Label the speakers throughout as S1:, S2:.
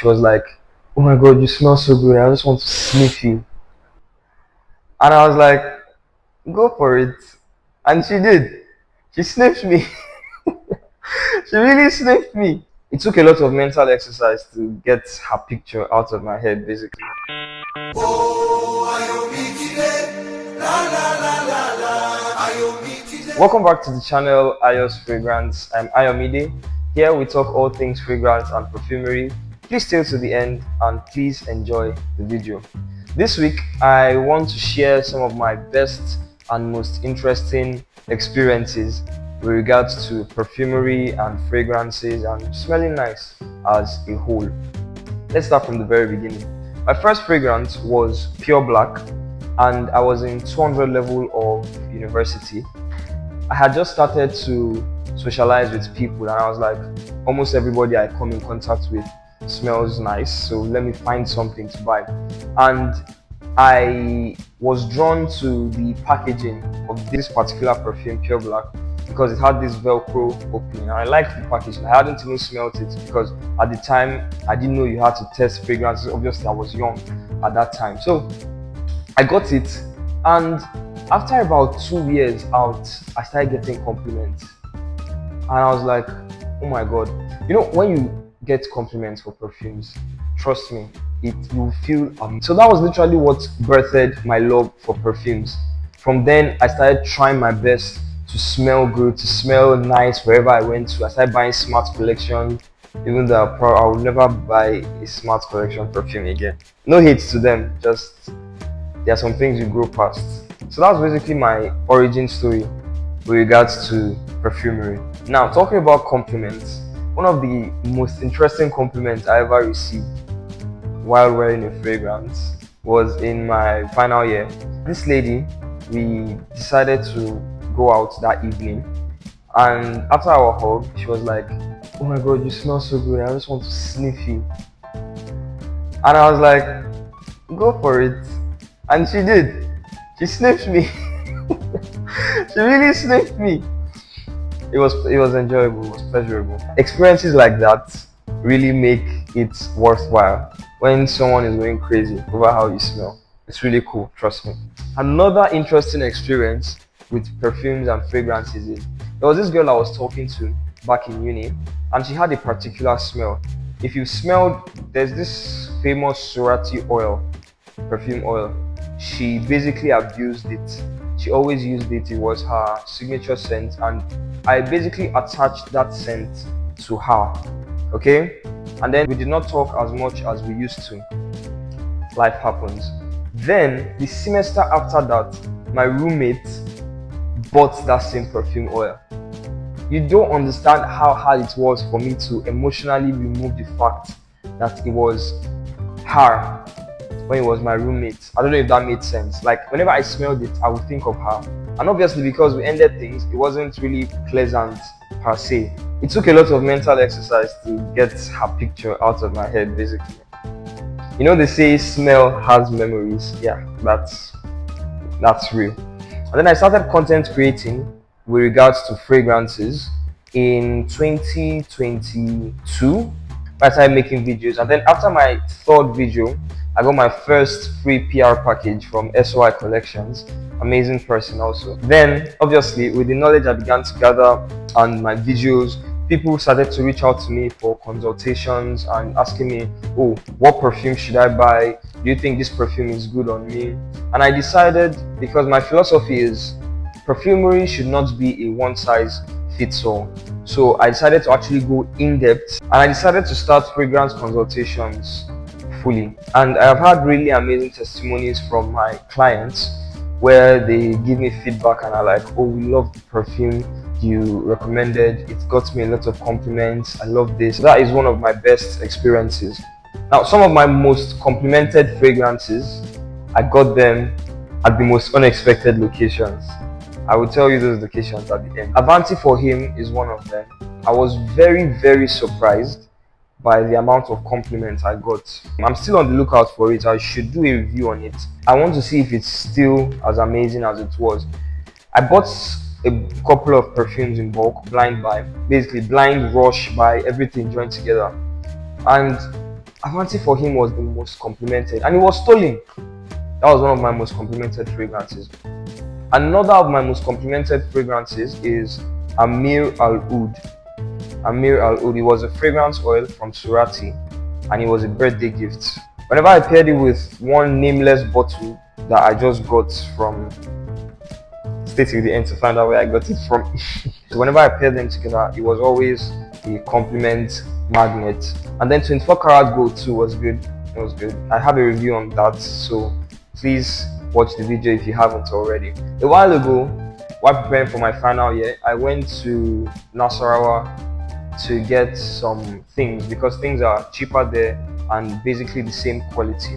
S1: she was like, "Oh my god, you smell so good. I just want to sniff you." And I was like, "Go for it." And she did. She sniffed me. She really sniffed me. It took a lot of mental exercise to get her picture out of my head, basically. Welcome back to the channel AYOSFRAGRANCE. I'm Ayomide. Here we talk all things fragrance and perfumery. Please stay to the end and please enjoy the video. This week I want to share some of my best and most interesting experiences with regards to perfumery and fragrances and smelling nice as a whole. Let's start from the very beginning. My first fragrance was Pure Black, and I was in 200 level of university. I had just started to socialize with people, and I was like, almost everybody I come in contact with smells nice, so let me find something to buy. And I was drawn to the packaging of this particular perfume, Pure Black, because it had this Velcro opening, and I liked the packaging. I hadn't even smelled it because at the time I didn't know you had to test fragrances. Obviously I was young at that time, so I got it, and after about 2 years out, I started getting compliments, and I was like, oh my god. You know, when you get compliments for perfumes, trust me, you feel amazing. So that was literally what birthed my love for perfumes. From then I started trying my best to smell good, to smell nice wherever I went to. I started buying Smart Collection, even though I will never buy a Smart Collection perfume again. No hate to them, just there are some things you grow past. So that's basically my origin story with regards to perfumery. Now, talking about compliments, one of the most interesting compliments I ever received while wearing a fragrance was in my final year. This lady, we decided to go out that evening, and after our hug, she was like, "Oh my god, you smell so good. I just want to sniff you." And I was like, "Go for it." And she did. She sniffed me. She really sniffed me. It was enjoyable, it was pleasurable. Experiences like that really make it worthwhile when someone is going crazy over how you smell. It's really cool, trust me. Another interesting experience with perfumes and fragrances is, there was this girl I was talking to back in uni, and she had a particular smell. If you smelled, there's this famous Surati oil, perfume oil. She basically abused it. She always used it. It was her signature scent, and I basically attached that scent to her. Okay, and then we did not talk as much as we used to. Life happens. Then the semester after that, my roommate bought that same perfume oil. You don't understand how hard it was for me to emotionally remove the fact that it was her when it was my roommate. I don't know if that made sense. Like, whenever I smelled it, I would think of her. And obviously, because we ended things, it wasn't really pleasant per se. It took a lot of mental exercise to get her picture out of my head, basically. You know, they say smell has memories. Yeah, that's real. And then I started content creating with regards to fragrances in 2022. I started making videos, and then after my third video, I got my first free PR package from SOI Collections. Amazing person also. Then, obviously, with the knowledge I began to gather and my videos, people started to reach out to me for consultations and asking me, oh, what perfume should I buy? Do you think this perfume is good on me? And I decided, because my philosophy is perfumery should not be a one-size-fits-all. So I decided to actually go in-depth, and I decided to start fragrance consultations fully. And I have had really amazing testimonies from my clients where they give me feedback and are like, oh, we love the perfume you recommended, it got me a lot of compliments, I love this. That is one of my best experiences. Now, some of my most complimented fragrances, I got them at the most unexpected locations. I will tell you those locations at the end. Avanti for him is one of them. I was very, very surprised by the amount of compliments I got. I'm still on the lookout for it. I should do a review on it. I want to see if it's still as amazing as it was. I bought a couple of perfumes in bulk, blind buy, basically blind rush buy, everything joined together. And Avanti for him was the most complimented, and it was stolen. That was one of my most complimented fragrances. Another of my most complimented fragrances is Amir Al Oud. Amir Al Oud. It was a fragrance oil from Surati, and it was a birthday gift. Whenever I paired it with one nameless bottle that I just got from, stay till the end to find out where I got it from. So whenever I paired them together, it was always a compliment magnet. And then 24 karat gold too was good. It was good. I have a review on that, so please watch the video if you haven't already. A while ago, while preparing for my final year, I went to Nasarawa to get some things because things are cheaper there and basically the same quality.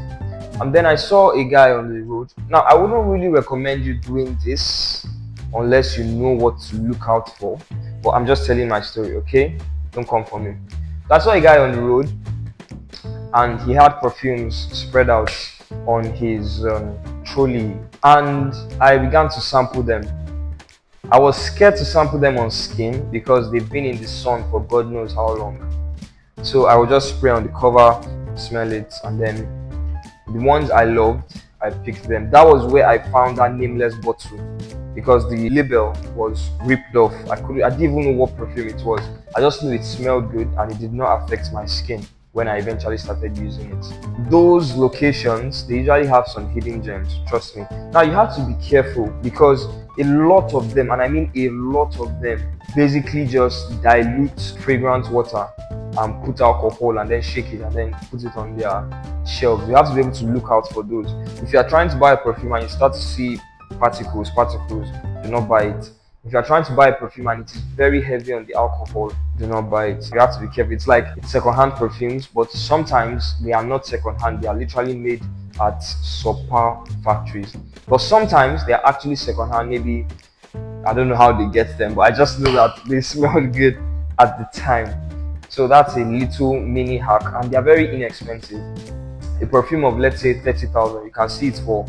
S1: And then I saw a guy on the road. Now, I wouldn't really recommend you doing this unless you know what to look out for, but I'm just telling my story, okay? Don't come for me. I saw a guy on the road and he had perfumes spread out on his trolley, and I began to sample them. I was scared to sample them on skin because they've been in the sun for God knows how long. So I would just spray on the cover, smell it, and then the ones I loved, I picked them. That was where I found that nameless bottle because the label was ripped off. I didn't even know what perfume it was. I just knew it smelled good and it did not affect my skin when I eventually started using it. Those locations, they usually have some hidden gems, trust me. Now you have to be careful because a lot of them, and I mean a lot of them, basically just dilute fragrance water and put alcohol and then shake it and then put it on their shelves. You have to be able to look out for those. If you are trying to buy a perfume and you start to see particles, do not buy it. If you are trying to buy a perfume and it is very heavy on the alcohol, do not buy it. You have to be careful. It's like second-hand perfumes, but sometimes they are not second-hand. They are literally made at subpar factories. But sometimes they are actually second-hand. Maybe, I don't know how they get them, but I just know that they smelled good at the time. So that's a little mini hack, and they are very inexpensive. A perfume of, let's say, 30,000, you can see it for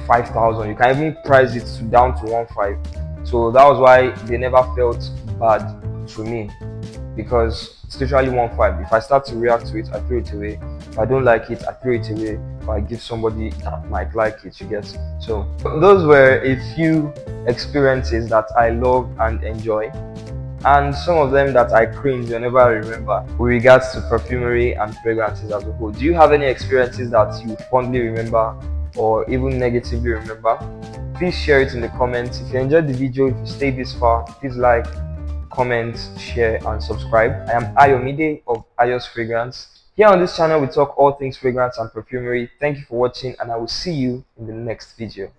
S1: 5,000. You can even price it down to 1.5. So that was why they never felt bad to me, because it's literally 1.5. If I start to react to it, I throw it away. If I don't like it, I throw it away, or I give somebody that might like it, you get. So those were a few experiences that I love and enjoy, and some of them that I cringe whenever I remember with regards to perfumery and fragrances as a whole. Do you have any experiences that you fondly remember or even negatively remember? Please share it in the comments. If you enjoyed the video, if you stayed this far, please like, comment, share, and subscribe. I am Ayomide of AYOSFRAGRANCE. Here on this channel, we talk all things fragrance and perfumery. Thank you for watching, and I will see you in the next video.